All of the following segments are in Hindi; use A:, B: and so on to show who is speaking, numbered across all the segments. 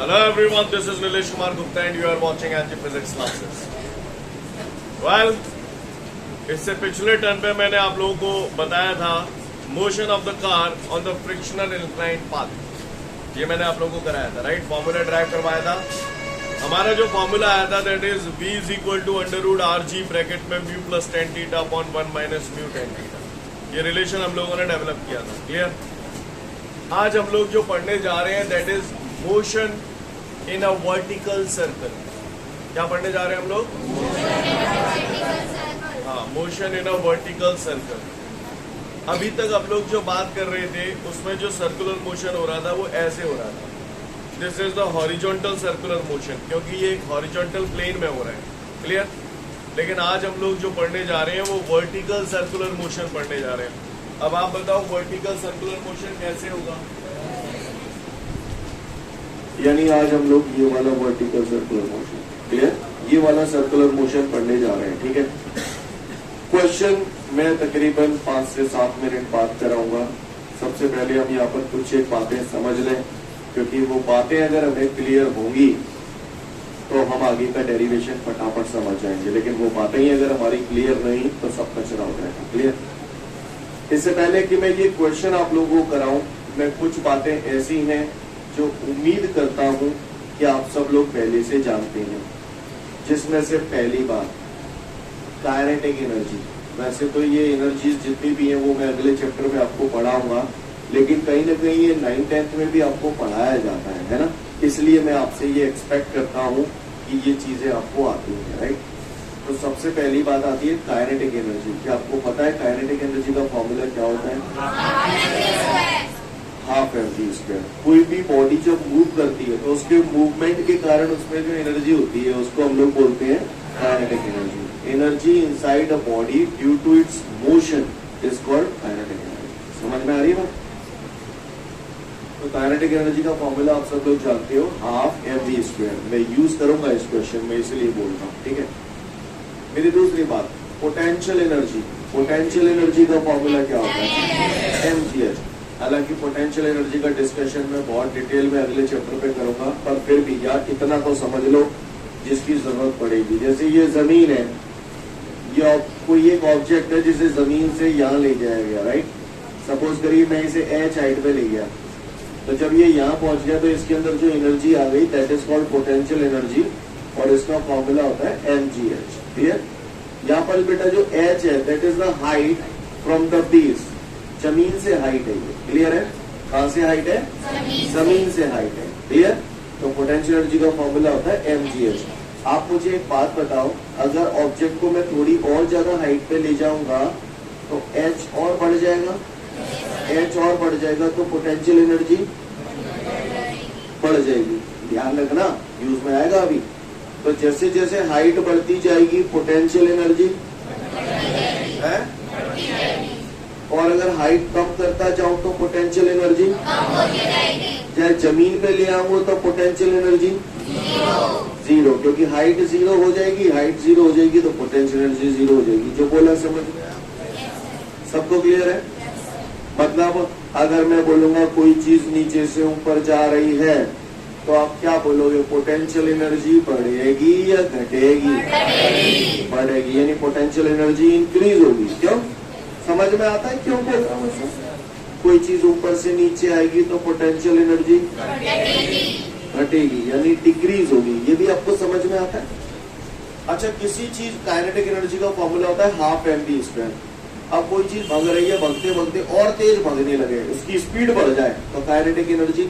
A: Hello everyone, this is Nilesh Kumar Gupta and you are watching Angie Physics Classes. Well, इससे पिछले टर्न पे मैंने आप लोगों को बताया था motion of the car on the frictional inclined path. ये मैंने आप लोगों को कराया था, राइट. फॉर्मूला ड्राइव करवाया था. हमारा जो फॉर्मूला आया था that is v is equal to √RG bracket में mu plus tan theta upon 1 minus mu tan theta. ये रिलेशन हम लोगों ने डेवलप किया था. क्लियर. आज हम लोग जो पढ़ने जा रहे हैं that is motion in a vertical circle. क्या पढ़ने जा रहे हैं हम लोग? हाँ, motion in a vertical circle. अभी तक हम लोग जो बात कर रहे थे उसमें जो सर्कुलर मोशन हो रहा था वो ऐसे हो रहा था. This is the horizontal circular motion, क्योंकि ये एक हॉरिजॉन्टल प्लेन में हो रहा है. क्लियर. लेकिन आज हम लोग जो पढ़ने जा रहे हैं वो वर्टिकल सर्कुलर मोशन पढ़ने जा रहे हैं. अब आप बताओ वर्टिकल सर्कुलर मोशन कैसे होगा?
B: यानी आज हम लोग ये वाला वर्टिकल सर्कुलर मोशन, क्लियर, ये वाला सर्कुलर मोशन पढ़ने जा रहे हैं. ठीक है. क्वेश्चन मैं तकरीबन 5 से 7 मिनट बात कराऊंगा. सबसे पहले हम यहाँ पर कुछ एक बातें समझ लें, क्योंकि वो बातें अगर हमें क्लियर होंगी तो हम आगे का डेरिवेशन फटाफट समझ जाएंगे. लेकिन वो बातें ही अगर हमारी क्लियर नहीं तो सब कचरा हो जाएगा. क्लियर. इससे पहले कि मैं ये क्वेश्चन आप लोगों को कराऊं, मैं कुछ बातें ऐसी हैं जो उम्मीद करता हूं कि आप सब लोग पहले से जानते हैं. जिसमें से पहली बात काइनेटिक एनर्जी. वैसे तो ये एनर्जीज जितनी भी हैं वो मैं अगले चैप्टर में आपको पढ़ाऊंगा, लेकिन कहीं ना कहीं ये 9th-10th में भी आपको पढ़ाया जाता है ना. इसलिए मैं आपसे ये एक्सपेक्ट करता हूँ कि ये चीजें आपको आती हैं, राइट. तो सबसे पहली बात आती है काइनेटिक एनर्जी. क्या आपको पता है काइनेटिक एनर्जी का फॉर्मूला क्या होता है? Half mv². कोई भी बॉडी जब मूव करती है तो उसके मूवमेंट के कारण उसमें जो एनर्जी होती है उसको हम लोग बोलते हैं kinetic energy. Energy inside a body due to its motion is called kinetic energy. समझ में आ रही है बात? तो काइनेटिक एनर्जी का फॉर्मूला आप सब लोग जानते हो, हाफ mv². मैं यूज करूंगा इस क्वेश्चन में, इसलिए बोल रहा हूँ. ठीक है. मेरी दूसरी बात पोटेंशियल एनर्जी. पोटेंशियल एनर्जी का फॉर्मूला क्या होता है? mgh. हालांकि पोटेंशियल एनर्जी का डिस्कशन मैं बहुत डिटेल में अगले चैप्टर पे करूंगा, पर फिर भी यार इतना तो समझ लो जिसकी जरूरत पड़ेगी. जैसे ये जमीन है, ये कोई एक ऑब्जेक्ट है जिसे जमीन से यहाँ ले जाया गया, राइट. सपोज करिए मैं इसे h हाइट पे ले गया, तो जब ये यहाँ पहुंच गया तो इसके अंदर जो एनर्जी आ गई that is called potential energy, और इसका फॉर्मूला होता है mgh. क्लियर. यहाँ पर बेटा जो h है that is the height from the base. जमीन से हाइट है ये. क्लियर है. कहाँ से हाइट है? जमीन से हाइट है. क्लियर. तो पोटेंशियल एनर्जी का फॉर्मूला होता है mgh. आप मुझे एक बात बताओ, अगर ऑब्जेक्ट को मैं थोड़ी और ज्यादा हाइट पे ले जाऊंगा तो h और बढ़ जाएगा. h और बढ़ जाएगा तो पोटेंशियल एनर्जी बढ़ जाएगी. ध्यान रखना, यूज में आएगा अभी. तो जैसे जैसे हाइट बढ़ती जाएगी पोटेंशियल एनर्जी है, और अगर हाइट कम करता जाऊं तो पोटेंशियल एनर्जी कम होती जाएगी. चाहे जमीन पे ले आऊंगा तो पोटेंशियल एनर्जी जीरो, क्योंकि हाइट जीरो हो जाएगी. हाइट जीरो हो जाएगी तो पोटेंशियल एनर्जी जीरो हो जाएगी. जो बोला समझ में आया? सबको क्लियर है? मतलब अगर मैं बोलूंगा कोई चीज नीचे से ऊपर जा रही है तो आप क्या बोलोगे? पोटेंशियल एनर्जी बढ़ेगी या घटेगी? बढ़ेगी. यानी पोटेंशियल एनर्जी इंक्रीज होगी. क्यों? समझ में आता है क्यों बोल रहा हूँ? कोई चीज ऊपर से नीचे आएगी तो पोटेंशियल एनर्जी घटेगी, यानी डिक्रीज होगी. ये भी आपको समझ में आता है? अच्छा, किसी चीज काइनेटिक एनर्जी का फॉर्मूला होता है हाफ mv². अब कोई चीज भाग रही है, भागते भागते और तेज भागने लगे, उसकी स्पीड बढ़ जाए तो काइनेटिक एनर्जी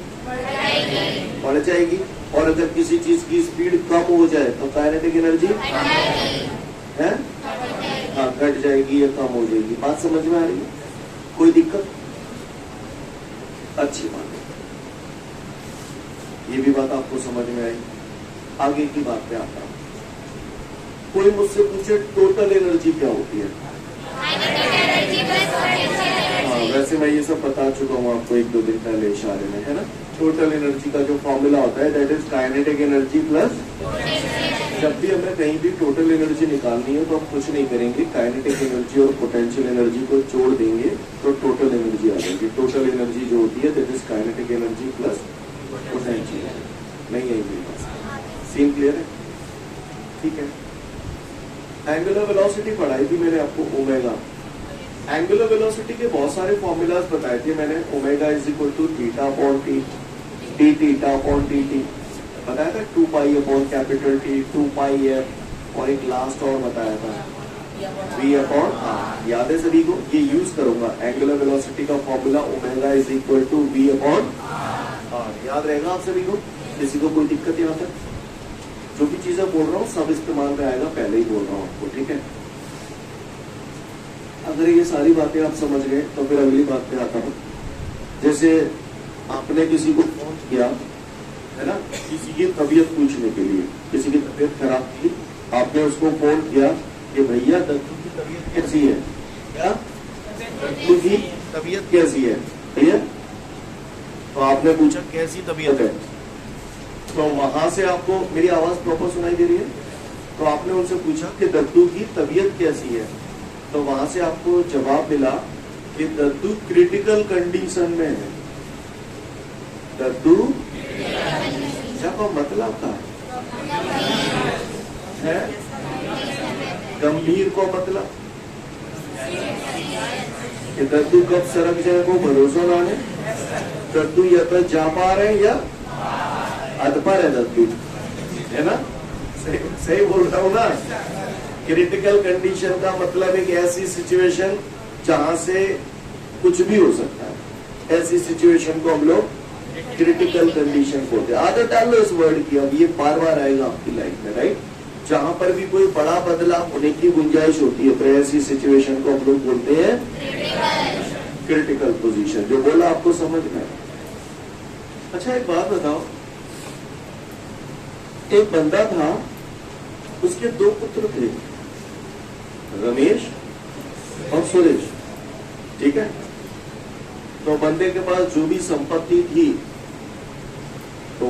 B: बढ़ जाएगी. और अगर किसी चीज की स्पीड कम हो जाए तो काइनेटिक एनर्जी है हाँ घट जाएगी या कम हो जाएगी. बात समझ में आ रही है? कोई दिक्कत? अच्छी बात है. ये भी बात आपको समझ में आई. आगे की बात पे आता हूं. कोई मुझसे पूछे टोटल एनर्जी क्या होती है? हाँ, वैसे मैं ये सब बता चुका हूँ आपको 1-2 दिन पहले इशारे में, है ना. टोटल एनर्जी का जो फॉर्मूला होता है that is kinetic energy plus. जब भी हमें कहीं भी टोटल एनर्जी निकालनी है तो हम कुछ नहीं करेंगे, काइनेटिक एनर्जी और पोटेंशियल एनर्जी को जोड़ देंगे तो टोटल एनर्जी आ जाएगी. टोटल एनर्जी जो होती है that is kinetic energy plus potential. नहीं है मेरे पास। सीन क्लियर है? ठीक है। एंगुलर वेलोसिटी पढ़ाई थी मैंने आपको, ओमेगा। एंगुलर वेलोसिटी के बहुत सारे फॉर्मूलाज बताए थे मैंने। Omega is equal to theta upon T, D theta upon D T बताया था, 2 pi upon capital T, 2 pi F, और एक लास्ट और बताया था v अपॉन r। याद है सभी को? ये यूज करूंगा एंगुलर वेलोसिटी का formula, omega is equal to v upon r। याद रहेगा आप सभी को? किसी को कोई दिक्कत यहाँ तक? जो भी चीजें बोल रहा हूँ सब इस्तेमाल में आएगा, पहले ही बोल रहा हूँ आपको, ठीक है? अगर ये सारी बातें आप समझ गए तो फिर अगली बात पे आता हूँ। जैसे आपने किसी को फोन किया है ना, किसी की तबीयत पूछने के लिए, किसी की तबीयत खराब थी, आपने उसको फोन किया कि भैया दद्दू की तबीयत कैसी है? क्या दद्दू की तबीयत कैसी है भैया? तो आपने पूछा कैसी तबीयत है, तो वहां से आपको मेरी आवाज प्रॉपर सुनाई दे रही है? तो आपने उनसे पूछा कि दद्दू की तबीयत कैसी है, तो वहां से आपको जवाब मिला कि दद्दू क्रिटिकल कंडीशन में है। दद्दू का मतलब क्या है? गंभीर को मतलब कि दद्दू कब सड़क जाए को भरोसा ना है। दद्दू या तो जा पा रहे हैं या अधपर है दद्दू, है ना? सही बोल रहा हूँ ना? क्रिटिकल कंडीशन का मतलब एक ऐसी सिचुएशन जहां से कुछ भी हो सकता है, ऐसी सिचुएशन को हम लोग क्रिटिकल कंडीशन बोलते हैं। आदत डाल लो इस वर्ड की, अब ये बार बार आएगा आपकी लाइफ में, राइट? जहां पर भी कोई बड़ा बदलाव होने की गुंजाइश होती है तो ऐसी सिचुएशन को हम लोग बोलते हैं क्रिटिकल पोजीशन। जो बोला आपको समझ में? अच्छा एक बात बताओ, एक बंदा था, उसके 2 पुत्र थे, रमेश और सुरेश, ठीक है? तो बंदे के पास जो भी संपत्ति थी, तो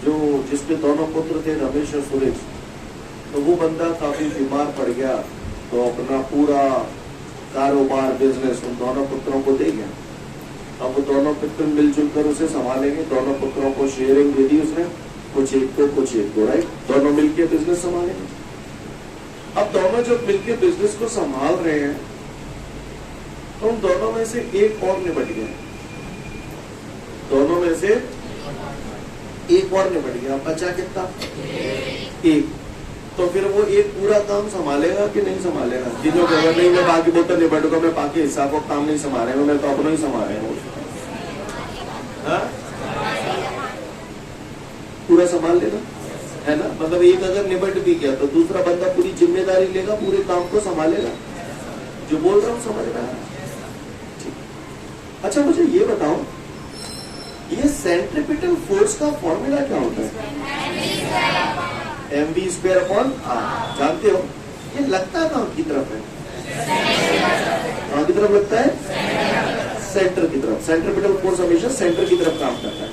B: जो जिसके दोनों पुत्र थे रमेश और सुरेश, तो वो बंदा काफी बीमार पड़ गया, तो अपना पूरा कारोबार बिजनेस उन दोनों पुत्रों को दे गया। अब वो दोनों पुत्र मिलजुल कर उसे संभालेंगे, दोनों पुत्रों को शेयरिंग दे दी उसने, कुछ एक को, राइट? दोनों मिलके बिजनेस संभालेंगे। अब दोनों जब मिलके बिजनेस को संभाल रहे हैं तो उन दोनों में से एक और निपट गया, दोनों में से एक और निपट गया, बचा कितना? एक। तो फिर वो एक पूरा काम संभालेगा कि नहीं संभालेगा? जिन्हों कहेगा नहीं मैं बाकी बहुत तो निपटूंगा, मैं बाकी हिस्सा को काम नहीं संभालेगा, मैं तो अपना ही संभालेगा, पूरा संभाल लेगा, है ना? मतलब एक अगर निपट भी गया तो दूसरा बंदा पूरी जिम्मेदारी लेगा, पूरे काम को संभालेगा। जो बोल रहा हूँ समझ रहा है? अच्छा मुझे ये बताओ, ये सेंट्रीपिटल फोर्स का फॉर्मूला क्या होता है? mv² upon r। जानते हो? ये लगता है कहाँ की तरफ है? कहाँ की तरफ लगता है? सेंटर की तरफ। सेंट्रीपिटल फोर्स हमेशा सेंटर की तरफ काम करता है।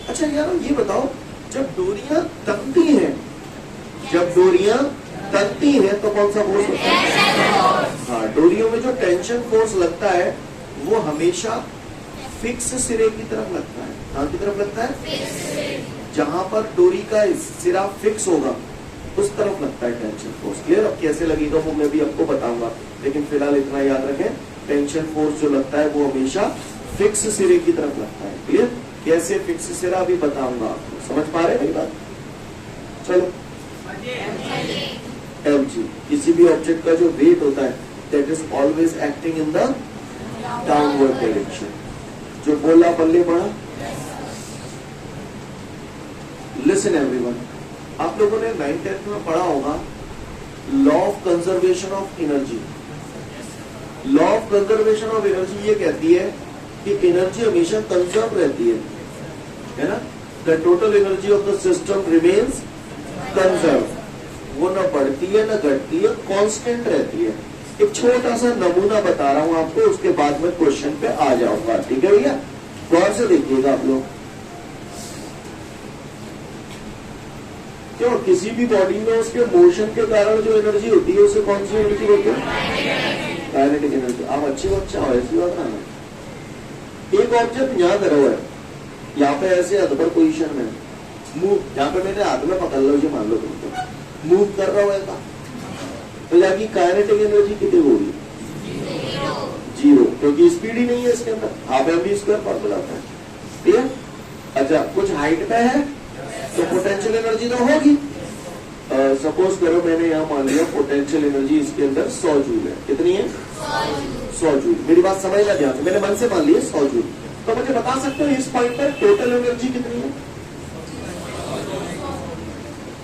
B: अच्छा यार ये बताओ, जब डोरियां तनती हैं, तो कौन सा फोर्स होता है? हाँ, डोरियों में जो टेंशन फोर्स लगता है वो हमेशा फिक्स सिरे की तरफ लगता है। कहाँ की तरफ लगता है? जहां पर डोरी का सिरा फिक्स होगा उस तरफ लगता है टेंशन फोर्स। क्लियर? अब कैसे लगेगा वो मैं भी आपको बताऊंगा, लेकिन फिलहाल इतना याद रखें, टेंशन फोर्स जो लगता है वो हमेशा फिक्स सिरे की तरफ लगता है। क्लियर? कैसे फिक्स सिरा भी बताऊंगा आपको। समझ पा रहे हैं मेरी बात? चलो, mg किसी भी ऑब्जेक्ट का जो वेट होता है that is always acting in the downward direction. जो बोला पल्ले पड़ा। लिसन एवरीवन, आप लोगों ने 9th-10th में पढ़ा होगा law of conservation of energy. Law of conservation of energy ये कहती है कि एनर्जी हमेशा कंजर्व रहती है ना? The total energy of the system remains conserve. वो न बढ़ती है न घटती है, कांस्टेंट रहती है। एक छोटा सा नमूना बता रहा हूं आपको, उसके बाद में क्वेश्चन पे आ जाऊंगा, ठीक है भैया? गौर से देखिएगा आप लोग। क्यों? किसी भी बॉडी में उसके मोशन के कारण जो एनर्जी होती है उसे कौन सी एनर्जी बोलते हैं? Kinetic energy. आप अच्छी बच्चा हो, ऐसी बात ना। एक ऑब्जेक्ट यहाँ धरा हुआ है, यहाँ पे ऐसे अधपर पोजीशन में मूव, यहाँ पे मैंने हाथ में पकड़ लो, ये मान लो तुमको मूव कर रहा होगा, तो यहाँ की काइनेटिक एनर्जी कितनी होगी? 0, क्योंकि स्पीड ही नहीं है इसके अंदर, half M V square formula होता है, ठीक है। अच्छा, कुछ हाइट पे है तो पोटेंशियल एनर्जी तो होगी। सपोज करो मैंने यहाँ मान लिया पोटेंशियल एनर्जी इसके अंदर 100 जूल है। कितनी है? 100 जूल। मेरी बात समझना ध्यान से, मैंने मन से मान लिया 100 जूल। तो मुझे बता सकते हो इस पॉइंट पर टोटल एनर्जी कितनी है?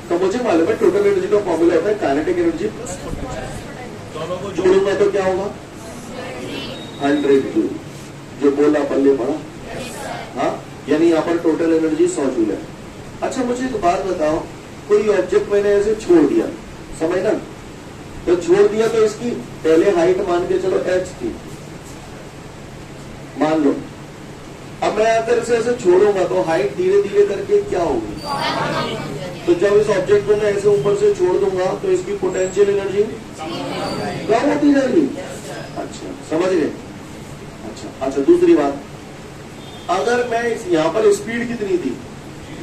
B: तो मुझे मालूम है टोटल एनर्जी का फॉर्मूला होता है काइनेटिक एनर्जी प्लस पोटेंशियल। दोनों को जोड़ूंगा तो क्या होगा? 100 जूल। जो बोला पल्ले पड़ा, हाँ, यानी यहाँ पर टोटल एनर्जी 100 जूल है। अच्छा, मुझे एक बात बताओ, कोई ऑब्जेक्ट मैंने ऐसे छोड़ दिया, समझ ना, तो छोड़ दिया तो इसकी पहले हाइट मान के चलो h थी, मान लो। अब मैं अगर इसे ऐसे छोड़ूंगा तो हाइट धीरे धीरे करके क्या होगी? तो जब इस ऑब्जेक्ट को मैं ऐसे ऊपर से छोड़ दूंगा तो इसकी पोटेंशियल एनर्जी कम होती जाएगी। अच्छा, समझ गए? अच्छा, दूसरी बात, अगर मैं यहाँ पर स्पीड कितनी थी,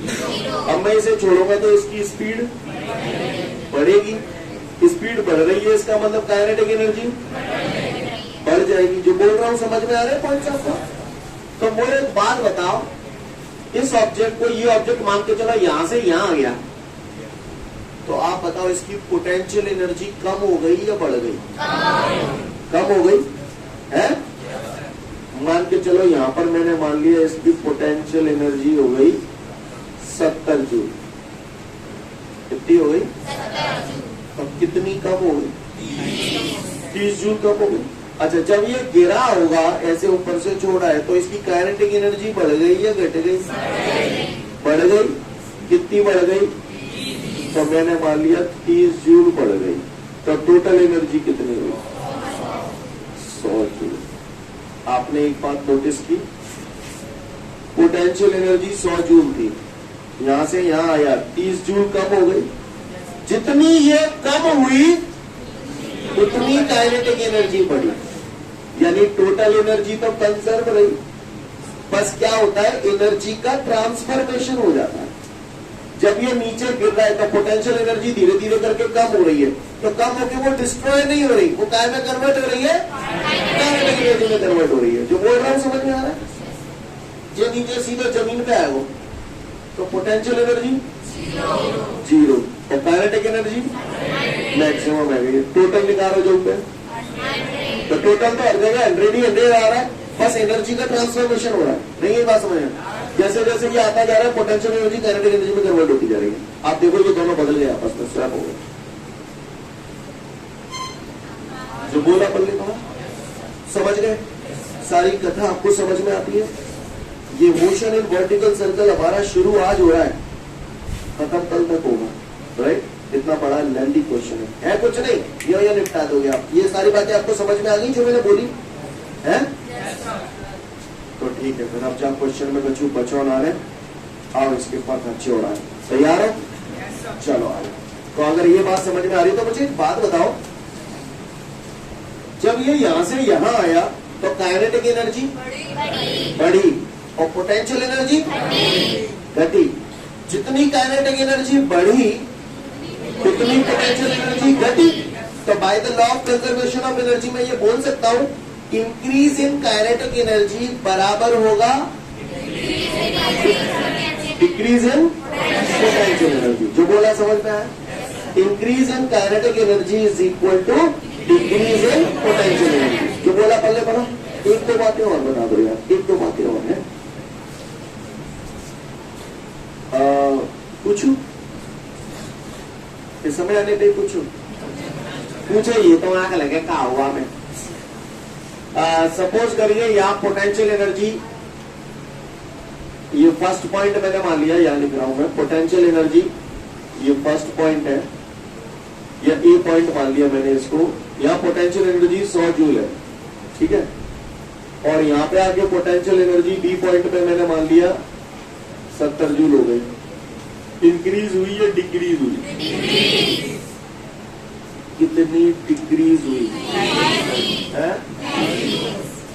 B: अब मैं इसे छोड़ूंगा तो इसकी स्पीड बढ़ेगी। स्पीड बढ़ रही है, इसका मतलब काइनेटिक एनर्जी बढ़ जाएगी। जो बोल रहा हूं समझ में आ रहा है पॉइंट आपको? तो मुझे एक बात बताओ, इस ऑब्जेक्ट को, ये ऑब्जेक्ट मान के चलो यहां से यहां आ गया, तो आप बताओ इसकी पोटेंशियल एनर्जी कम हो गई या बढ़ गई? कम हो गई है। मान के चलो यहां पर मैंने मान लिया इसकी पोटेंशियल एनर्जी हो गई 70 जूल। कितनी हो गई? तो कितनी कम हो गई? 30 जूल कम हो गई। अच्छा, जब ये गिरा होगा, ऐसे ऊपर से छोड़ा है, तो इसकी काइनेटिक एनर्जी बढ़ गई या घट गई? बढ़ गई। कितनी बढ़ गई? तो मैंने मान लिया 30 जूल बढ़ गई। तो टोटल एनर्जी कितनी हुई? 100 जूल। आपने एक बात नोटिस की, पोटेंशियल एनर्जी 100 जूल थी, यहां से यहां आया 30 जूल कम हो गई। जितनी ये कम हुई उतनी काइनेटिक एनर्जी बढ़ी, यानी टोटल एनर्जी तो कंजर्व रही, बस क्या होता है, एनर्जी का ट्रांसफॉर्मेशन हो जाता है। जब ये नीचे गिर रहा है तो पोटेंशियल एनर्जी धीरे धीरे करके कम हो रही है, तो कम होकर वो डिस्ट्रॉय नहीं हो रही, वो काय में कन्वर्ट हो रही है? काइनेटिक एनर्जी में कन्वर्ट हो रही है। जो बोल रहा हूं समझ में आ रहा है? जो नीचे सीधे जमीन पे आए वो, तो पोटेंशियल एनर्जी 0 और काइनेटिक एनर्जी मैक्सिमम है गई। टोटल निकालो जो पे, तो टोटल तो हर जगह 100 आ रहा है, बस एनर्जी का ट्रांसफॉर्मेशन हो रहा है। नहीं ये बात समझ में? जैसे जैसे ये आता जा रहा है, पोटेंशियल एनर्जी काइनेटिक एनर्जी में कन्वर्ट होती जा रही है। आप देखो ये दोनों बदल गए, आपस में स्वैप हो गए। जो बोला पल्ले पड़ा, समझ गए? सारी कथा आपको समझ में आती है? ये मोशन इन वर्टिकल सर्कल हमारा शुरू आज हो रहा है, खत्म कल तक होगा, राइट? इतना बड़ा लेंथी क्वेश्चन है कुछ नहीं, ये निपटा दोगे आप। ये सारी बातें आपको समझ में आ गई जो मैंने बोली है? तो ठीक है, फिर अब जब क्वेश्चन में बचो ना रहे, आओ इसके पास अच्छे हो रहा है। तैयार हो? चलो आओ। तो अगर ये बात समझ में आ रही है तो मुझे एक बात बताओ, जब ये यहां से यहां आया तो काइनेटिक एनर्जी बढ़ी और पोटेंशियल एनर्जी घटी। जितनी काइनेटिक एनर्जी बढ़ी उतनी पोटेंशियल एनर्जी घटी। तो by the law of conservation of energy मैं ये बोल सकता हूं, इंक्रीज इन काइनेटिक एनर्जी बराबर होगा डिक्रीज इन पोटेंशियल एनर्जी। जो बोला समझ में आया? Increase in kinetic energy is equal to decrease in potential energy. जो बोला पहले पढ़ा। एक दो बातें और बता दो यार, एक दो बातें और है। पूछू इस समय आने पे पूछू, पूछे ये तो आंख लगे कहा हुआ मैं। सपोज करिए यहाँ पोटेंशियल एनर्जी, ये फर्स्ट पॉइंट मैंने मान लिया, यहाँ लिख रहा हूं मैं पोटेंशियल एनर्जी, ये फर्स्ट पॉइंट है, या ए पॉइंट मान लिया मैंने इसको। यहाँ पोटेंशियल एनर्जी 100 जूल है, ठीक है। और यहाँ पे आके पोटेंशियल एनर्जी बी पॉइंट पे मैंने मान लिया 70 जूल हो गई। इंक्रीज हुई या डिक्रीज हुई? कितनी डिक्रीज हुई है?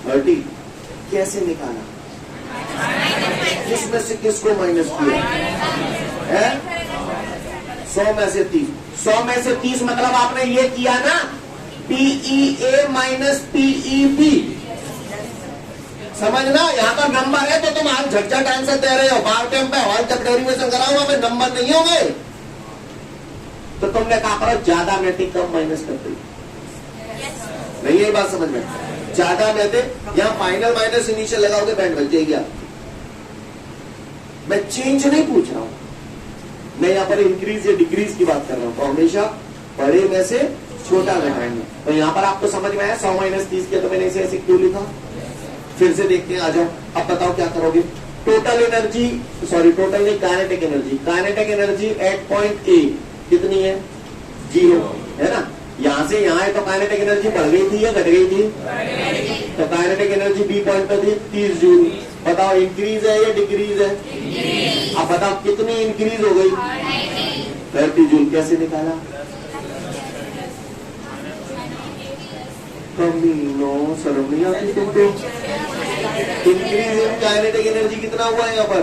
B: 30। कैसे निकाला? इसमें से किसको माइनस किया है? 100 में से 30। 100 में से 30 मतलब आपने ये किया ना, PEA माइनस PEB। समझना, यहाँ पर नंबर है तो तुम आज झटझट आंसर दे रहे हो। बार टाइम पे हॉल तक डेरिवेशन कराओ, हमें नंबर नहीं होंगे। तो तुमने कहा करो ज्यादा में थे कम माइनस करते नहीं, यही बात समझ में। ज्यादा में थे यहाँ फाइनल माइनस इनिशियल लगाओगे बैंड बच जाएगी आप। मैं चेंज नहीं पूछ रहा हूं, मैं यहाँ पर इंक्रीज या डिक्रीज की बात कर रहा हूं। तो हमेशा बड़े में से छोटा घटाएंगे। तो यहाँ पर आपको समझ में आया 100 माइनस 30 किया, तो मैंने इसे ऐसे क्यों लिखा? फिर से देखते हैं, आ जाओ। अब बताओ क्या करोगे? टोटल एनर्जी, सॉरी टोटल नहीं, kinetic energy. Kinetic energy at point ए कितनी है? 0 है ना। यहां से यहां है तो काइनेटिक एनर्जी बढ़ गई थी या घट गई थी? तो काइनेटिक एनर्जी बी पॉइंट पे थी 30 जूल। बताओ इंक्रीज है या डिक्रीज है? अब बताओ कितनी इंक्रीज हो गई? 30 जूल। कैसे निकाला? कमीनो, शर्म नहीं आती तुमको? इंक्रीज इन काइनेटिक एनर्जी कितना हुआ है यहाँ पर?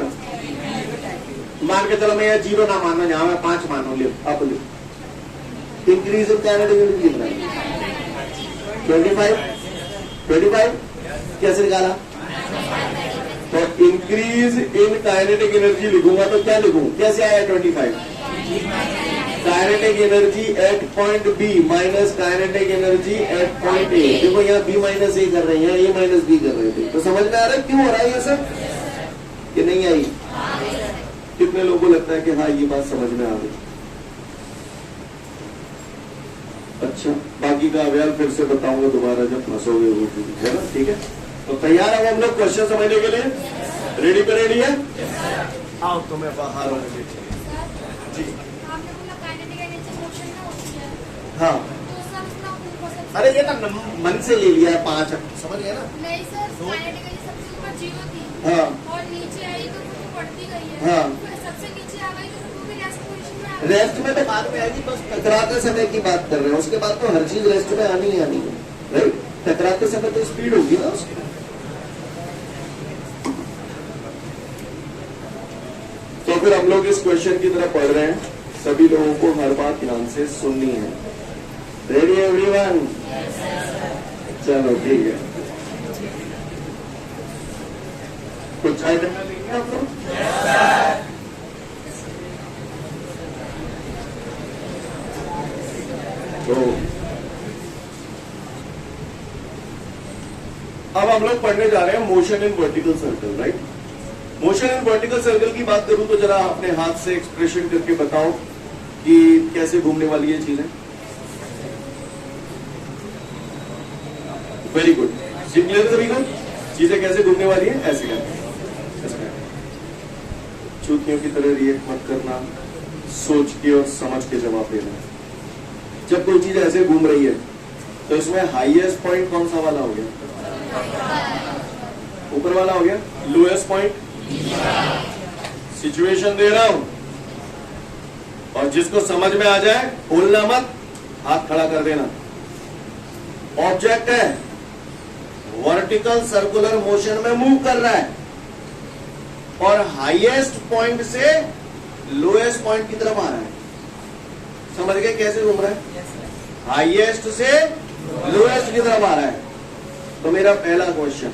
B: मान के चलो मैं यहाँ 0 ना मानो, यहाँ मैं 5 मानो। लियो अब लियो, इंक्रीज इन काइनेटिक एनर्जी कितना है? 25। कैसे निकाला? तो इंक्रीज इन काइनेटिक एनर्जी लिखूंगा तो क्या लिखूं? कैसे आया 25? Kinetic energy at point B minus kinetic energy at point A. देखो यहाँ बी माइनस ए कर रहे हैं, ए माइनस बी कर रहे थे। तो समझ में आ रहा है क्यों हो रहा है ये सब? कि नहीं आई? कितने लोगों को लगता है कि हाँ ये बात समझ में आ गई? अच्छा, बाकी का अभ्यास फिर से बताऊंगा दोबारा जब फंसोगे वो, है ना? ठीक है, तो तैयार है हम लोग क्वेश्चन समझने के लिए? रेडी पे रेडी है? आओ तो मैं बाहर आऊंगी जी। हाँ, अरे ये ना मन से ले लिया है 5, समझ गया ना?
C: नहीं सर, सबसे ऊपर 0 थी।
B: हाँ,
C: और नीचे आई तो वो बढ़ती गई है।
B: हाँ,
C: सबसे नीचे आ गई तो वो भी रेस्ट पोजीशन में आ गई।
B: रेस्ट में तो बाद में आएगी, बस टकराते समय की बात कर रहे हैं। उसके बाद तो हर चीज रेस्ट में आनी ही आनी है, राइट? टकराते समय तो स्पीड होगी ना उसकी। तो फिर हम लोग इस क्वेश्चन की तरफ पढ़ रहे हैं। सभी लोगों को हर बात ध्यान से सुननी है। Ready everyone? चलो ठीक है। कुछ आइटम लेंगे आप लोग? तो अब हम लोग पढ़ने जा रहे हैं motion in vertical circle, right? Motion in vertical circle की बात करूं तो जरा अपने हाथ से एक्सप्रेशन करके बताओ कि कैसे घूमने वाली है चीजें। वेरी गुड, क्लियर सभी को? चीजें कैसे घूमने वाली है? ऐसे करके, चूतियों की तरह रिएक्ट मत करना, सोच के और समझ के जवाब देना। जब कोई चीज ऐसे घूम रही है तो इसमें हाईएस्ट पॉइंट कौन सा वाला हो गया? ऊपर वाला हो गया। Lowest point? सिचुएशन दे रहा हूं और जिसको समझ में आ जाए बोलना मत, हाथ खड़ा कर देना। ऑब्जेक्ट है, वर्टिकल सर्कुलर मोशन में मूव कर रहा है और हाईएस्ट पॉइंट से लोएस्ट पॉइंट की तरफ आ रहा है। समझ गए कैसे घूम रहा है? हाईएस्ट से लोएस्ट की तरफ आ रहा है। तो मेरा पहला क्वेश्चन,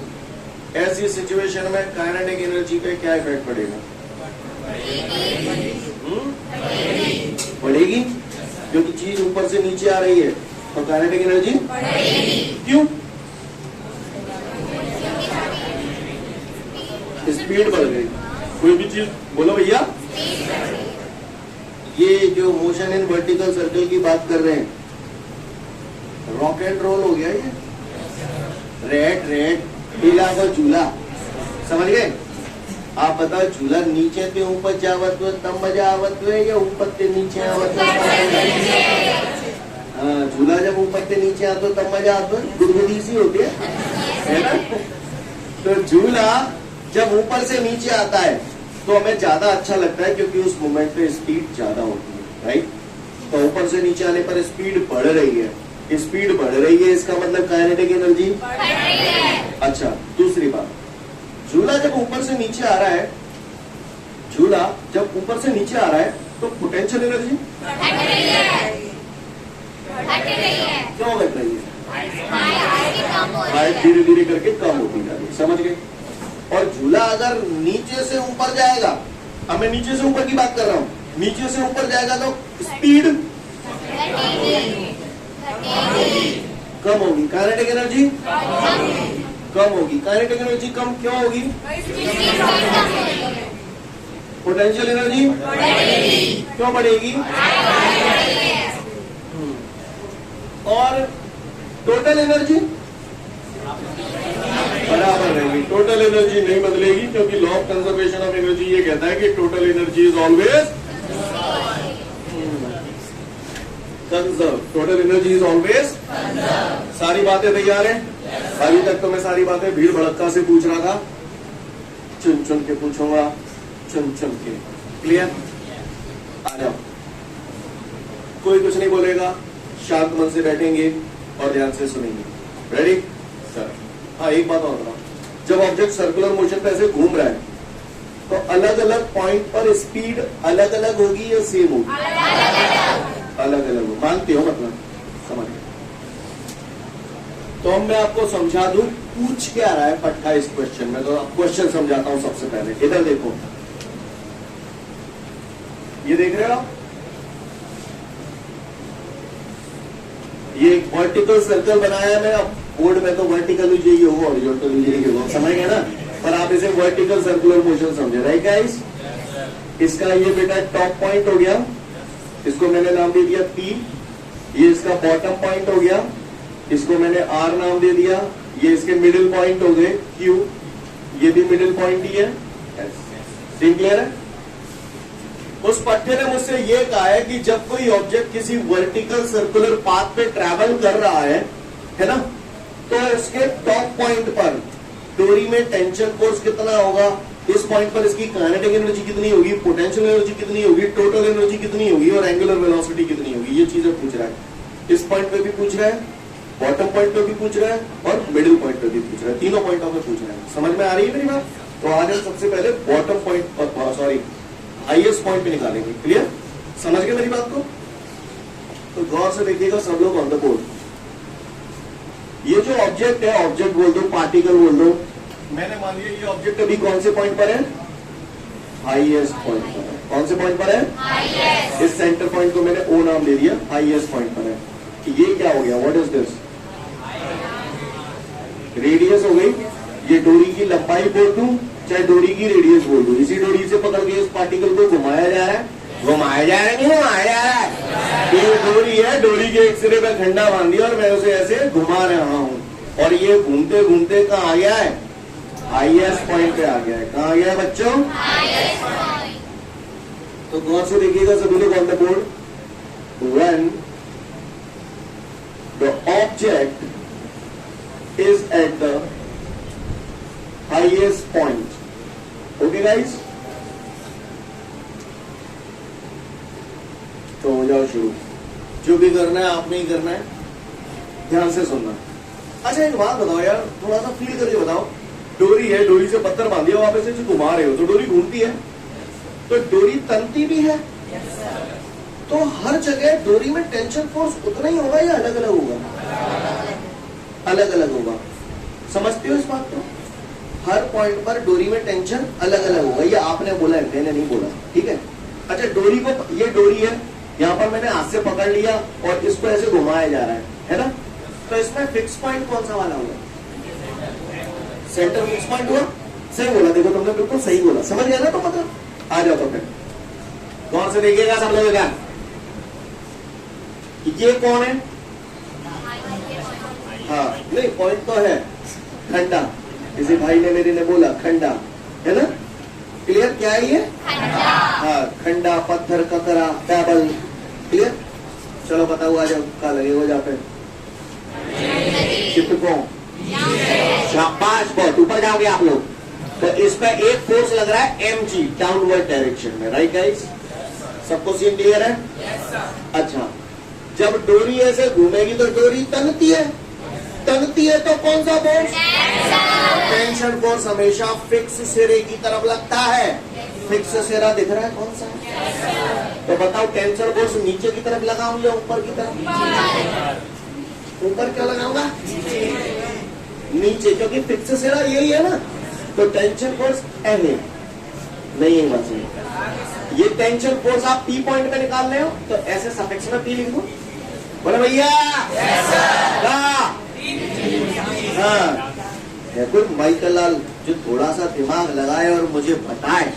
B: ऐसी सिचुएशन में काइनेटिक एनर्जी पे क्या इफेक्ट पड़ेगा? बढ़ेगी, क्योंकि चीज ऊपर से नीचे आ रही है तो काइनेटिक एनर्जी क्यों? स्पीड बढ़ गई। कोई भी चीज बोलो भैया। ये जो मोशन इन वर्टिकल सर्कल की बात कर रहे हैं, रॉक एंड रोल हो गया ये। रेड पीला को झूला, समझ गए? आप बताओ झूला नीचे पे ऊपर जावत हो तब मजा आवत है या ऊपर से नीचे आवत है? हाँ, झूला जब ऊपर से नीचे आता हो तब मजा आता है, गुदगुदी सी होती है ना? तो झूला जब ऊपर से नीचे आता है तो हमें ज्यादा अच्छा लगता है क्योंकि उस मोमेंट पे स्पीड ज्यादा होती है, राइट? तो ऊपर से नीचे आने पर स्पीड बढ़ रही है। स्पीड बढ़ रही है इसका मतलब काइनेटिक एनर्जी बढ़ रही है। अच्छा, दूसरी बात, झूला जब ऊपर से नीचे आ रहा है झूला जब ऊपर से नीचे आ रहा है तो पोटेंशियल एनर्जी
C: हट रही है, हट रही है,
B: क्यों घट रही है?
C: हाइट कम हो रही
B: हाइट
C: है।
B: धीरे धीरे करके कम होती जा रही है, समझ गए? और झूला अगर नीचे से ऊपर जाएगा, अब मैं नीचे से ऊपर की बात कर रहा हूँ, नीचे से ऊपर जाएगा तो स्पीड
C: घटेगी, घटेगी,
B: कम होगी, काइनेटिक एनर्जी कम होगी। काइनेटिक एनर्जी कम क्यों होगी?
C: इसकी स्पीड कम होगी,
B: पोटेंशियल एनर्जी
C: बढ़ेगी,
B: क्यों बढ़ेगी?
C: बढ़ेगी है।
B: और टोटल एनर्जी बराबर रहेगी। टोटल एनर्जी नहीं बदलेगी क्योंकि law of conservation of energy ये कहता है कि total energy is always conserve. Total energy is always. सारी बातें तैयार हैं? अभी तक तो मैं सारी बातें भीड़ भड़क्का से पूछ रहा था, चुन चुन के पूछूंगा, चुन चुन के। क्लियर? आ जाओ, कोई कुछ नहीं बोलेगा, शांत मन से बैठेंगे और ध्यान से सुनेंगे। रेडी? सर हाँ, एक बात और बताओ, जब ऑब्जेक्ट सर्कुलर मोशन पे ऐसे घूम रहा है तो अलग अलग पॉइंट पर स्पीड अलग अलग होगी या सेम होगी? अलग अलग होगी। मानते हो? मतलब समझ गए? तो मैं आपको समझा दूं पूछ क्या रहा है पट्टा इस क्वेश्चन में। तो क्वेश्चन समझाता हूं सबसे पहले। इधर देखो, ये देख रहे हो आप? ये एक वर्टिकल सर्कल बनाया है। मैं बोर्ड में तो वर्टिकल ही चाहिए होगा, हॉरिजॉन्टल ही चाहिए होगा, समझ गए ना? पर आप इसे वर्टिकल सर्कुलर मोशन समझे, राइट गाइस? इसका ये बेटा टॉप पॉइंट हो गया, इसको मैंने नाम दे दिया P। ये इसका बॉटम पॉइंट हो गया, इसको मैंने R नाम दे दिया। ये इसके मिडिल पॉइंट हो गए Q, ये भी मिडिल पॉइंट ही है। क्लियर है? उस पट्टे ने मुझसे ये कहा है कि जब कोई ऑब्जेक्ट किसी वर्टिकल सर्कुलर पाथ पे ट्रैवल कर रहा है ना, तो इसके टॉप पॉइंट पर डोरी में टेंशन फोर्स कितना होगा, इस पॉइंट पर इसकी काइनेटिक एनर्जी कितनी होगी, पोटेंशियल एनर्जी कितनी होगी, टोटल एनर्जी कितनी होगी और एंगुलर वेलोसिटी कितनी होगी। ये चीजें पूछ रहा है। इस पॉइंट पे भी पूछ रहा है, बॉटम पॉइंट पे भी पूछ रहा है और मिडिल पॉइंट पे भी पूछ रहा है। तीनों पॉइंटों पे पूछ रहा है। समझ में आ रही है मेरी बात? तो आज हम सबसे पहले bottom point, sorry highest point पे निकालेंगे। क्लियर? समझ गए मेरी बात को? तो गौर से देखिएगा सब लोग ऑन द बोर्ड। ये जो ऑब्जेक्ट है, ऑब्जेक्ट बोल दो, पार्टिकल बोल दो, मैंने मान लिया ये ऑब्जेक्ट अभी कौन से पॉइंट पर है? हाईएस्ट पॉइंट पर है। कौन से पॉइंट पर है? हाईएस्ट। इस सेंटर पॉइंट को मैंने O नाम दे दिया, हाईएस्ट पॉइंट पर है। ये क्या हो गया? What is this? रेडियस हो गई। ये डोरी की लंबाई बोल दूं चाहे डोरी की रेडियस बोल दूं, इसी डोरी से पकड़ के इस पार्टिकल को घुमाया जा रहा है, घुमाया जा रहा है, नहीं घुमाया जा रहा है। ये डोरी है, डोरी के एक सिरे पर खंडा बांध दिया और मैं उसे ऐसे घुमा रहा हूं और ये घूमते घूमते कहाँ आ गया है? हाईएस्ट पॉइंट पे आ गया है। कहाँ आ गया है बच्चों? Highest point. तो गौर से देखिएगा सभी लोग on the board. When the object is at the highest point, okay guys? तो हो जाओ शुरू। जो भी करना है आपने ही करना है, ध्यान से सुनना। अच्छा एक बात बताओ यार, थोड़ा सा फील करके बताओ। डोरी है, डोरी से पत्थर बांधिए, आप ऐसे घुमा रहे हो तो डोरी घूमती है, तो डोरी तनती भी है। तो हर जगह डोरी में टेंशन फोर्स उतना ही होगा या अलग अलग होगा? अलग अलग होगा। समझते हो इस बात को? हर पॉइंट पर डोरी में टेंशन अलग अलग होगा। ये आपने बोला है, मैंने नहीं बोला, ठीक है? अच्छा डोरी को, ये डोरी है, यहाँ पर मैंने हाथ से पकड़ लिया और इसको ऐसे घुमाया जा रहा है ना? तो इसमें फिक्स पॉइंट कौन सा वाला होगा? सेंटर फिक्स पॉइंट हुआ। सही बोला, देखो तुमने बिल्कुल सही बोला। समझ गया ना? तो मतलब आ जाओ तो फिर कौन से देखिएगा सब लोग। ये कौन है? हाँ नहीं, पॉइंट तो है खंडा, इसी भाई ने मेरे ने बोला खंडा, है ना? क्लियर? क्या है ये? हाँ, खंडा, पत्थर, ककरा, पेबल। क्लियर? चलो बताओ, आ जाओ, कहा लगे हो जा पे चिपको। शाबाश, बहुत ऊपर जाओगे आप लोग। तो इस पे एक फोर्स लग रहा है mg, डाउनवर्ड डायरेक्शन में, राइट गाइस? सबको सीन क्लियर है? अच्छा, जब डोरी ऐसे घूमेगी तो डोरी तनती है, तनती है तो कौन सा फोर्स? टेंशन फोर्स हमेशा फिक्स सिरे की तरफ लगता है। फिक्स सिरा दिख रहा है कौन सा? तो बताओ टेंशन फोर्स नीचे की तरफ लगाऊं या ऊपर की तरफ? ऊपर क्या लगाऊंगा? नीचे, क्योंकि फिक्स सिरा यही है ना। तो टेंशन फोर्स एम ए नहीं है बस। ये टेंशन फोर्स आप पी पॉइंट पे निकाल रहे हो तो ऐसे सफिक्स में पी लिख दो। बोले भैया हाँ, कोई माइकल लाल जो थोड़ा सा दिमाग लगाए और मुझे बताए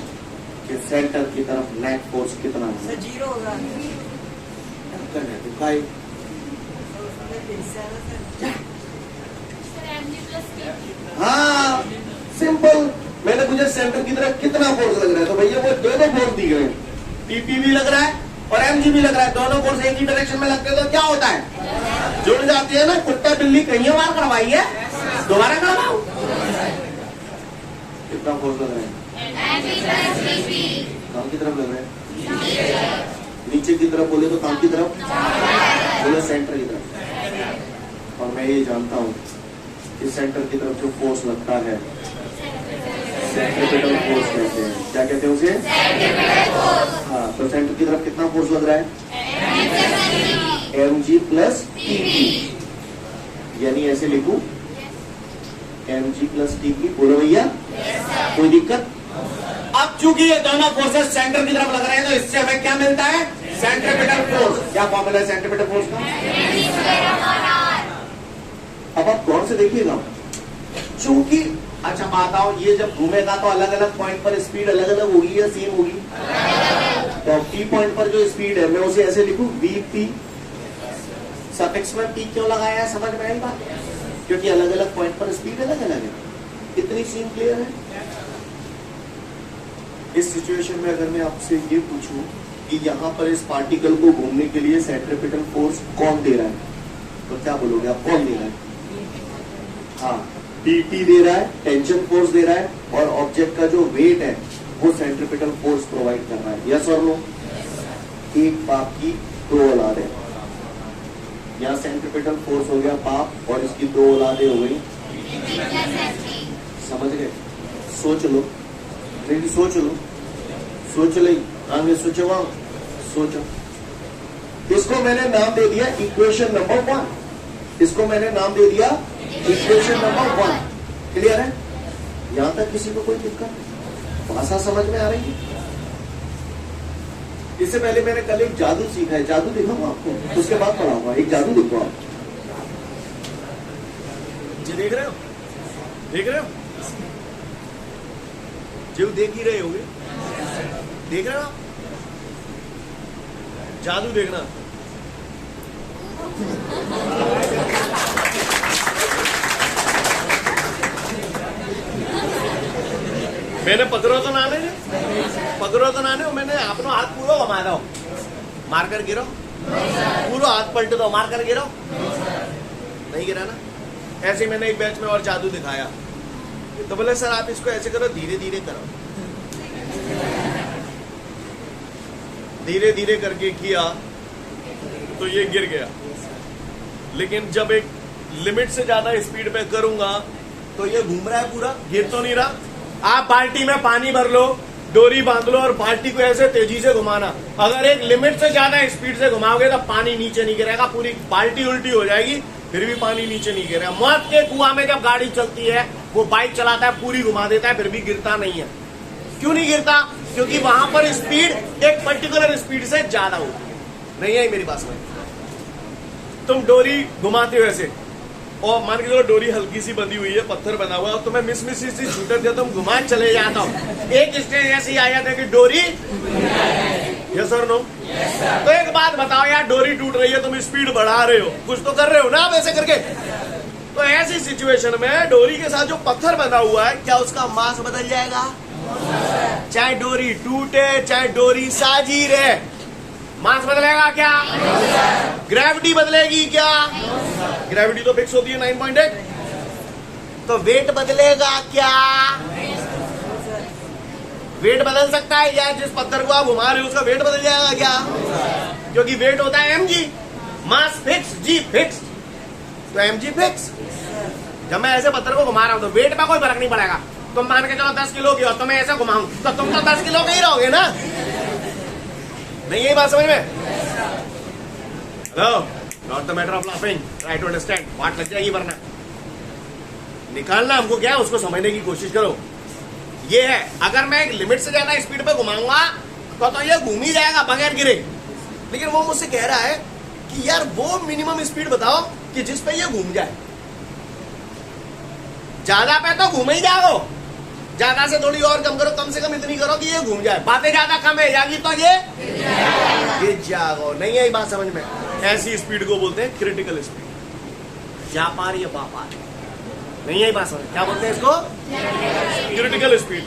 B: कि सेंटर की तरफ नेट फोर्स कितना है।
D: जीरो होगा।
B: हाँ सिंपल। मैंने पूछा सेंटर की तरफ कितना फोर्स लग रहा है, तो भैया वो दोनों फोर्स दिख रहे हैं, टीपी भी लग रहा है और एमजी भी लग रहा है। दोनों फोर्स एक ही डायरेक्शन में लगते हैं तो क्या होता है? जुड़ जाती है ना। कुत्ता बिल्ली कहीं बार करवाई है, दोबारा करवाओ। कितना फोर्स लग रहा है? काम की तरफ लग रहा है। नीचे की तरफ बोले तो काम की तरफ, बोले सेंटर की तरफ। और मैं ये जानता हूँ कि सेंटर की तरफ जो फोर्स लगता है सेंट्रीपिटल फोर्स कहते हैं। क्या कहते हैं उसे? हाँ, तो सेंटर की तरफ कितना फोर्स लग रहा है? mg प्लस टीपी, यानी ऐसे लिखूं mg प्लस टीपी। बोलो भैया कोई दिक्कत? अब चूंकि ये दोनों फोर्सेस सेंटर की तरफ लग रहे हैं तो इससे हमें क्या मिलता है? Centripetal force. क्या फॉर्मूला है सेंट्रीपिटल फोर्स का? अब आप गौर से देखिएगा, चूंकि अच्छा बात आओ, ये जब घूमेगा तो अलग अलग पॉइंट पर स्पीड अलग अलग होगी या सेम होगी? तो पी पॉइंट पर जो स्पीड है मैं उसे ऐसे लिखूं वीपी। सफिक्स में पी क्यों लगाया है समझ में आई बात? क्योंकि अलग अलग पॉइंट पर स्पीड अलग अलग है। इतनी सीन क्लियर है? इस सिचुएशन में अगर मैं आपसे ये पूछूं कि यहाँ पर इस पार्टिकल को घूमने के लिए सेंट्रीपिटल फोर्स कौन दे रहा है, तो क्या बोलोगे आप? कौन दे रहा है? हाँ, टीटी दे रहा है, टेंशन फोर्स दे रहा है, और ऑब्जेक्ट का जो वेट है वो सेंट्रीपिटल फोर्स प्रोवाइड कर रहा है। यस और नो? एक पाप की दो औलादें। यहाँ सेंट्रीपिटल फोर्स हो गया पाप और इसकी दो औलादें हो गई। समझ गए? सोच लो, सोच लो, सोच लो, आगे सोचो, वहां सोचो। इसको मैंने नाम दे दिया इक्वेशन नंबर 1। इसको मैंने नाम दे दिया इक्वेशन नंबर 1। क्लियर है? यहां तक किसी को कोई दिक्कत? भाषा समझ में आ रही है? इससे पहले मैंने कल एक जादू सीखा है, जादू दिखाऊंगा आपको, उसके बाद पढ़ाऊंगा। एक जादू देखो आप
A: जी। देख रहे हो? देख रहे हो? जो देख ही रहे होगे, देख रहे हो आप? जादू देखना। मैंने पकड़ो तो ना लेने, पकड़ो तो ना ले, मैंने अपना हाथ पूरा घुमा दो, मार कर गिरो, पूरा हाथ पलट दो, मार कर गिरो, नहीं गिरा ना? ऐसे मैंने एक बैच में और जादू दिखाया, तो बोले सर आप इसको ऐसे करो, धीरे धीरे करो। धीरे धीरे करके किया तो ये गिर गया, लेकिन जब एक लिमिट से ज्यादा स्पीड पे करूंगा तो ये घूम रहा है, पूरा गिर तो नहीं रहा। आप बाल्टी में पानी भर लो, डोरी बांध लो और बाल्टी को ऐसे तेजी से घुमाना। अगर एक लिमिट से ज्यादा स्पीड से घुमाओगे तो पानी नीचे नहीं गिरेगा, पूरी बाल्टी उल्टी हो जाएगी, फिर भी पानी नीचे नहीं गिरेगा। मौत के कुआं में जब गाड़ी चलती है, वो बाइक चलाता है, पूरी घुमा देता है, फिर भी गिरता नहीं है। क्यों नहीं गिरता? क्योंकि वहां पर स्पीड एक पर्टिकुलर स्पीड से ज्यादा होती है। नहीं है मेरी बात में? तुम डोरी घुमाते हो ऐसे, और मान के चलो डोरी हल्की सी बंधी हुई है, पत्थर बना हुआ है, तो मैं मिस सी छूट दिया, तुम घुमा चले जाता हूँ, एक स्टेज ऐसे ही आ जाता है कि डोरी, यस और नो? तो एक बात बताओ यार, डोरी टूट रही है, तुम स्पीड बढ़ा रहे हो, कुछ तो कर रहे हो ना आप ऐसे करके। तो ऐसी सिचुएशन में डोरी के साथ जो पत्थर बना हुआ है, क्या उसका मास बदल जाएगा? चाहे डोरी टूटे, चाहे डोरी साजी रहे, मास बदलेगा क्या? ग्रेविटी बदलेगी क्या? ग्रेविटी तो फिक्स होती है 9.8। तो वेट बदलेगा क्या? वेट बदल सकता है या जिस पत्थर को आप घुमा रहे हो उसका वेट बदल जाएगा क्या? क्योंकि वेट होता है mg, मास फिक्स, जी फिक्स, तो mg फिक्स। जब मैं ऐसे पत्थर को घुमा रहा हूं तो वेट में कोई फर्क नहीं पड़ेगा, तुम मान के चलो 10 किलो की हो, तो मैं ऐसा घुमाऊं तो तुम तो 10 किलो के ही रहोगे ना। नहीं यही बात समझ में? Hello, not the matter of laughing, try to understand. बात लग जाएगी वरना। निकालना हमको क्या है, उसको समझने की कोशिश करो। ये है, अगर मैं एक लिमिट से ज्यादा स्पीड पे घुमाऊंगा तो ये घूम ही जाएगा बगैर गिरे। लेकिन वो मुझसे कह रहा है कि यार वो मिनिमम स्पीड बताओ कि जिस पे ये घूम जाए। ज्यादा पे तो घूम ही जाओ, ज्यादा से थोड़ी और कम करो, कम से कम इतनी करो कि ये घूम जाए। बातें ज्यादा कम है जाएगी तो ये जागो। नहीं है बात समझ में? ऐसी स्पीड को बोलते हैं क्रिटिकल स्पीड। जा पार या पा पार, नहीं है बात समझ? क्या बोलते हैं इसको? Critical speed.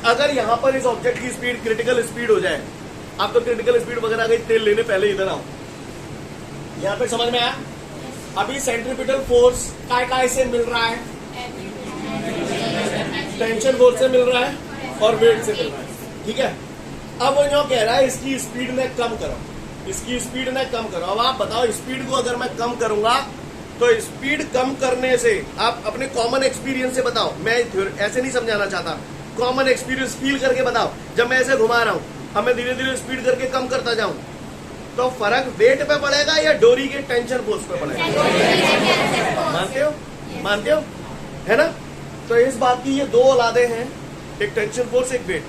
A: अगर यहाँ पर इस ऑब्जेक्ट की स्पीड क्रिटिकल स्पीड हो जाए, आप तो क्रिटिकल स्पीड वगैरह गई तेल लेने पहले इधर आओ। यहाँ पे समझ में आया? अभी सेंट्रीपिटल फोर्स काय से मिल रहा है, टेंशन फोर्स से मिल रहा है और वेट से मिल रहा है, ठीक है। अब वो जो कह रहा है इसकी स्पीड ने कम करो, इसकी स्पीड ने कम करो। अब आप बताओ स्पीड को अगर मैं कम करूंगा तो स्पीड कम करने से आप अपने कॉमन एक्सपीरियंस से बताओ। मैं ऐसे नहीं समझाना चाहता, कॉमन एक्सपीरियंस फील करके बताओ। जब मैं ऐसे घुमा रहा हूं, अब मैं धीरे धीरे स्पीड करके कम करता जाऊं तो फर्क वेट पे पड़ेगा या डोरी के टेंशन फोर्स पे पड़ेगा? मानते हो? मानते हो? है ना? तो इस बात की ये दो औलादे हैं, एक टेंशन फोर्स, एक वेट।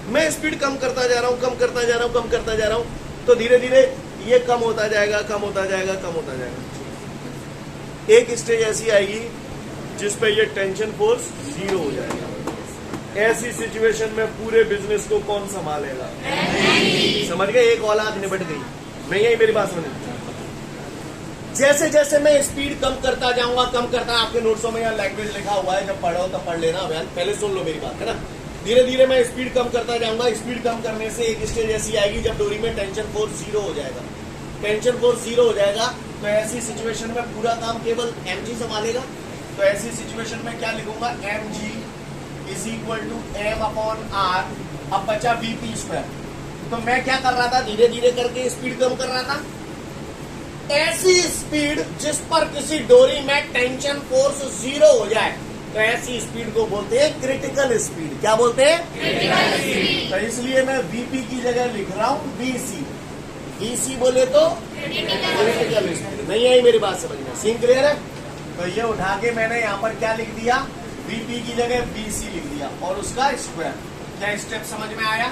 A: मैं स्पीड कम करता जा रहा हूं, कम करता जा रहा हूं, कम करता जा रहा हूं, तो धीरे धीरे ये कम होता जाएगा, कम होता जाएगा, कम होता जाएगा। एक स्टेज ऐसी आएगी जिस पे ये टेंशन फोर्स 0 हो जाएगा। ऐसी सिचुएशन में पूरे बिजनेस को कौन संभालेगा? समझ गए? एक औलाद निबट गई। नहीं है मेरी बात समझ? जैसे जैसे मैं स्पीड कम करता जाऊंगा, कम करता, आपके नोट्सों में यहाँ लैंग्वेज लिखा हुआ है, जब पढ़ो तब पढ़ लेना। पहले सुन लो मेरी बात, है ना? धीरे धीरे मैं स्पीड कम करता जाऊंगा। स्पीड कम करने से एक स्टेज ऐसी आएगी जब डोरी में टेंशन फोर्स 0 हो जाएगा। टेंशन फोर्स 0 हो जाएगा तो ऐसी सिचुएशन में पूरा काम केवल mg संभालेगा। तो ऐसी सिचुएशन में क्या लिखूंगा? mg is equal to m/r। अब बचा vp²। तो मैं क्या कर रहा था? धीरे धीरे करके स्पीड कम कर रहा था। ऐसी स्पीड जिस पर किसी डोरी में टेंशन फोर्स 0 हो जाए, तो ऐसी स्पीड को बोलते हैं क्रिटिकल स्पीड। क्या बोलते हैं? Critical speed. तो इसलिए मैं vp की जगह लिख रहा हूं vc। vc बोले तो क्रिटिकल स्पीड। नहीं है मेरी बात समझ में? सीन क्लियर है? तो ये उठा के मैंने यहाँ पर क्या लिख दिया? vp की जगह vc लिख दिया और उसका स्क्वायर। क्या स्टेप समझ में आया?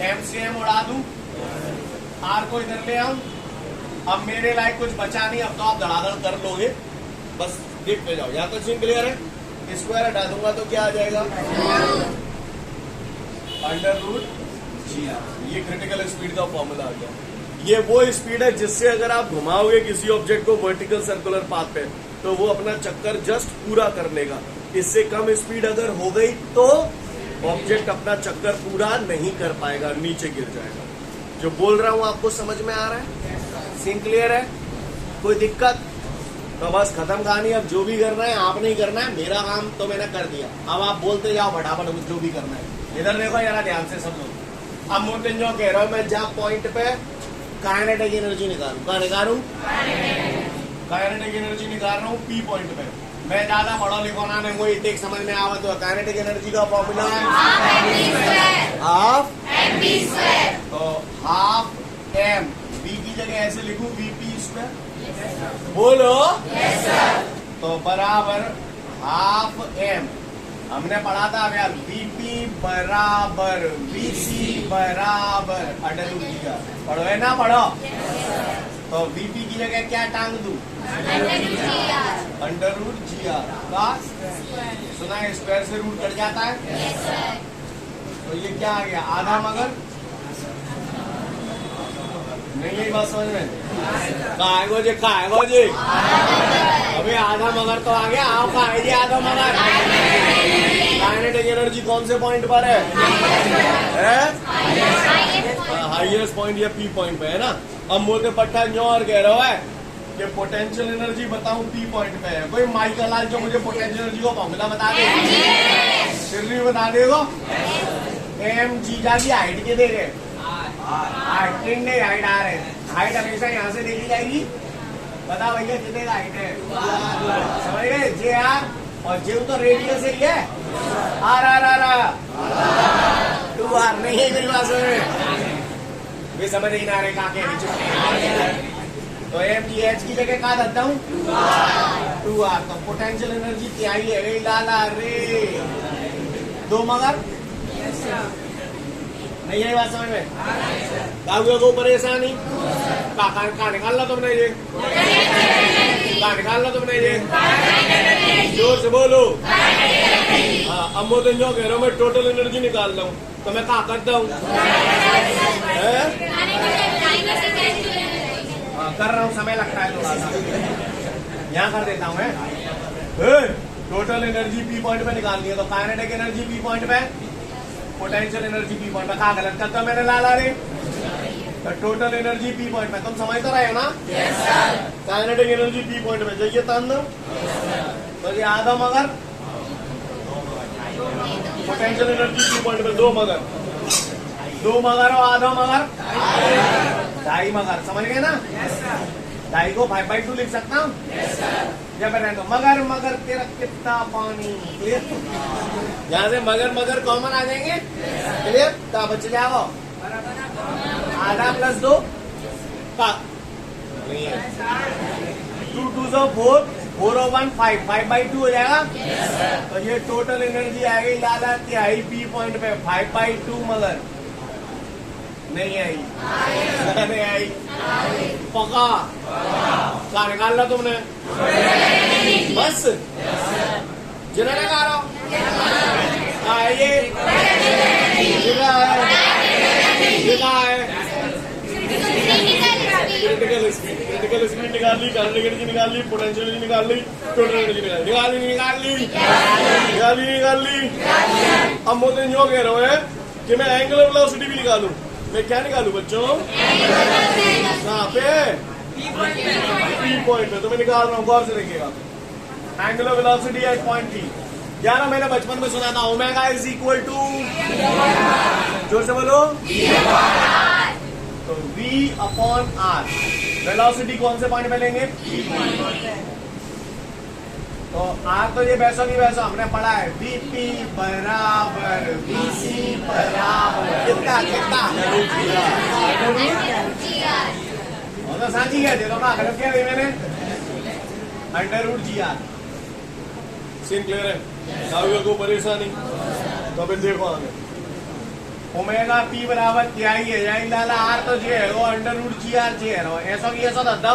A: m से m उड़ा दूं, r को इधर ले आऊं। अब मेरे लायक कुछ बचा नहीं, अब तो आप धड़ाधड़ कर लोगे, बस देखते जाओ। यहाँ तक सीन क्लियर है? स्क्वायर हटा दूंगा तो क्या आ जाएगा? √g। ये क्रिटिकल स्पीड का फॉर्मूला आ गया। ये वो स्पीड है जिससे अगर आप घुमाओगे किसी ऑब्जेक्ट को वर्टिकल सर्कुलर पाथ पे तो वो अपना चक्कर जस्ट पूरा कर लेगा। इससे कम स्पीड अगर हो गई तो ऑब्जेक्ट अपना चक्कर पूरा नहीं कर पाएगा, नीचे गिर जाएगा। जो बोल रहा हूं आपको समझ में आ रहा है? सीन क्लियर है? कोई दिक्कत? तो बस खत्म कहानी। अब जो भी करना है आपने ही करना है, मेरा काम तो मैंने कर दिया। अब आप बोलते जाओ फटाफट जो भी करना है। इधर देखो जरा ध्यान से सब लोग। अब मुझे जो कह रहा हूं मैं, जब पॉइंट पे काइनेटिक एनर्जी निकालू, कहाँ निकालू? काइनेटिक एनर्जी निकाल रहा हूँ P पॉइंट पे। मैं ज्यादा पढ़ो लिखो ना, नहीं मुझे एक समझ में आवा तो काइनेटिक एनर्जी का फॉर्मूला है हाफ mv²। तो हाफ m, v की जगह ऐसे लिखूं vp²। बोलो यस सर। तो बराबर हाफ m। हमने पढ़ा था अब यार, vp बराबर vc बराबर √g। पढ़ो है ना? पढ़ो। तो vp की जगह क्या टांग दूं? √gr का सुना है, स्क्वायर से रूट कट जाता है। तो ये क्या आ गया? आधा मगर। नहीं यही बात समझ में? खाएगो जी, खाएगो जी। अभी आधा मगर तो आ गया, आप खाए जी आधा मगर। काइनेटिक एनर्जी कौन से पॉइंट पर है? हाईएस्ट पॉइंट या P पॉइंट पे है ना? अब मोटे पट्टा न्यो और कह रहा है कि पोटेंशियल एनर्जी बताऊं P पॉइंट पे है। कोई माइकल लाल जो मुझे पोटेंशियल एनर्जी को फॉर्मूला बता दे, फिर भी बता देगा। mg जागी हाइट के दे रहे, हाइट आ रहे। हाइट हमेशा यहाँ से देखी जाएगी। बता भैया कितने का हाइट है? समझ गए? जे आर और जे तो रेडियस ही है।
D: R R R R to R नहीं है मेरी बात में वे समझ ही ना रहे कहा के तो एम की एच की जगह कहा रखता हूँ टू आर तो पोटेंशियल एनर्जी क्या ही है लाला रे दो मगर नहीं है बात समझ में कागजों को परेशानी कहा निकाल लो तुमने ये कहा निकाल लो तुमने ये जोर से बोलो हाँ अब मोदी जो कह रहा हूँ मैं टोटल एनर्जी निकाल रहा हूँ तो मैं कहा करता हूँ कर रहा हूँ समय लगता है थोड़ा सा यहाँ कर देता हूँ टोटल एनर्जी पी पॉइंट पे निकालनी है तो काइनेटिक एनर्जी पी पॉइंट पे पोटेंशियल एनर्जी पी पॉइंट पे कहा गलत करता हूँ मैंने लाला रे तो टोटल एनर्जी पी पॉइंट में तुम समझ तो रहे हो ना काइनेटिक एनर्जी पी पॉइंट में जाइए तान दो तो ये आधा मगर पोटेंशियल एनर्जी पी पॉइंट में दो मगर और आधा मगर ढाई मगर समझ गए ना ढाई को 5/2 लिख सकता हूँ जब रहने दो मगर मगर तेरा कितना पानी क्लियर यहाँ से मगर मगर कॉमन आ जाएंगे क्लियर तो बच जाओ आधा प्लस 2 का 2 2 4 4 और 1 5 5/2 हो जाएगा तो ये टोटल एनर्जी आ गई लाला तिहाई पी पॉइंट पे 5/2 मगर नहीं आई नहीं आई पका कहा निकाल लो तुमने बस जिन्होंने कहा रहा आइए क्रिटिकल स्पीड निकाल ली काइनेटिक एनर्जी निकाल ली पोटेंशियल एनर्जी निकाल ली टोटल एनर्जी निकाल ली अब मोदी जो कह रहे हैं कि मैं एंगुलर वेलोसिटी भी निकालूं मैं क्या निकालूं बच्चों कहाँ पे पी पॉइंट पे तो मैं निकाल रहा हूँ गौर से देखिएगा angular velocity at point P यार मैंने बचपन में सुना था ओमेगा इज इक्वल टू जोर से बोलो तो v अपॉन r वेलोसिटी कौन से पॉइंट पे लेंगे तो r तो ये वैसा नहीं वैसा हमने पढ़ा है vp बराबर vc बराबर कितना कितना तो साझी क्या देखो ना गलत क्या मैंने √GR सीन क्लियर है काव्य को परेशानी तो फिर देखो आगे ओमेगा पी बराबर क्या ही है यही लाला आर तो जे है वो √GR जे है ऐसा की ऐसा था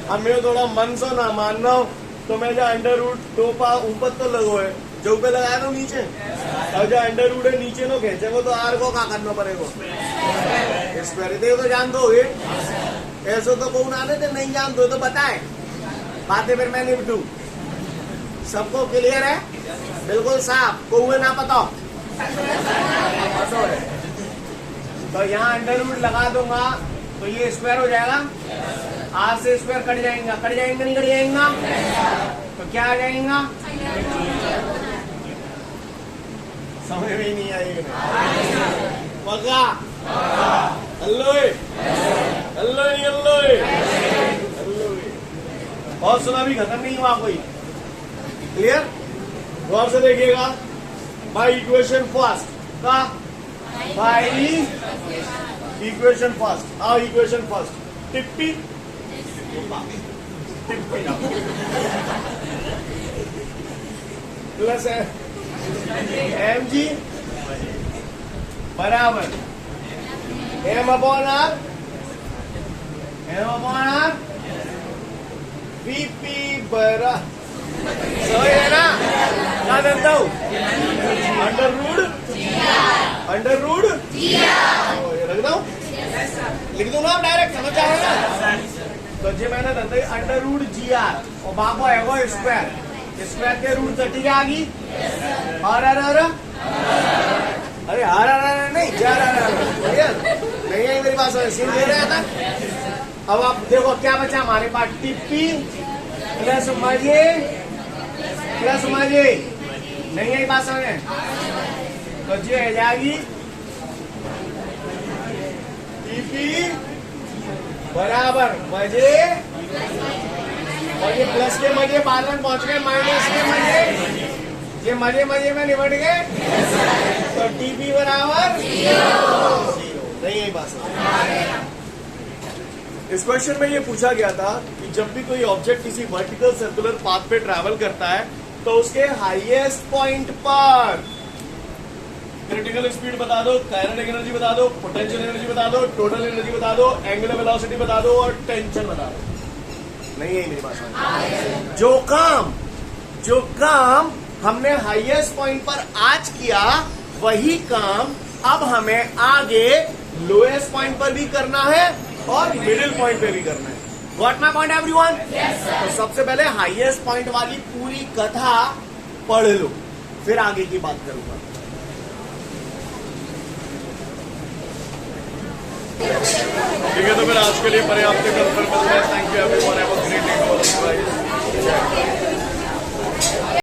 D: अब मैं थोड़ा मन से ना मान रहा हूँ तो मैं जो √2 ऊपर तो लगो है जो पे लगा दो नीचे और जो √2 है नीचे नो खेचे वो तो आर को क्या करना पड़ेगा स्क्वायर दे तो जान दो ऐसा तो कौन आने थे नहीं जान दो तो बताए बातें फिर मैं निपटू सबको क्लियर है बिल्कुल साफ को ना पता तो यहाँ √ लगा दूंगा तो ये स्क्वायर हो जाएगा आर से स्क्वायर कट जाएगा नहीं कट जाएगा तो क्या आ जाएगा समझ में ही नहीं आएगा पक्का हेलो और सुना भी खत्म नहीं हुआ कोई क्लियर गौर से देखिएगा बाय इक्वेशन फर्स्ट का by equation first equation first टिप्पी प्लस mg बराबर m अपॉन r vp बराबर सही है ना क्या करता हूँ अंडर रख दो लिख दूंगा आप डायरेक्ट समझ जाओ ना तो जी मैंने √GR और बाको है वो स्क्वायर के रूट 30 आ गई और अरे नहीं नहीं है मेरे पास सीन ले रहा था अब आप देखो क्या बचा हमारे पास टिप्पी प्लस मजे नहीं है बात समझ तो जी है जाएगी टीपी बराबर मजे और ये प्लस के मजे बाद में पहुंच गए माइनस के मजे ये मजे मजे में निपट गए तो टीपी बराबर 0 नहीं यही बात है।
A: इस क्वेश्चन में ये पूछा गया था कि जब भी कोई ऑब्जेक्ट किसी वर्टिकल सर्कुलर पाथ पे ट्रैवल करता है तो उसके हाईएस्ट पॉइंट पर क्रिटिकल स्पीड बता दो, काइनेटिक एनर्जी बता दो, पोटेंशियल एनर्जी बता दो, टोटल एनर्जी बता दो, एंगुलर वेलोसिटी बता दो और टेंशन बता दो। नहीं है मेरी बात। जो काम हमने हाईएस्ट पॉइंट पर आज किया वही काम अब हमें आगे लोएस्ट पॉइंट पर भी करना है और मिडिल पॉइंट पे भी करना है। Got my point everyone? तो सबसे पहले हाईएस्ट पॉइंट वाली पूरी कथा पढ़ लो, फिर आगे की बात करूंगा। ठीक है, तो फिर आज के लिए पर्याप्त है। कल फिर मिलते हैं। Thank you everyone, have a great day.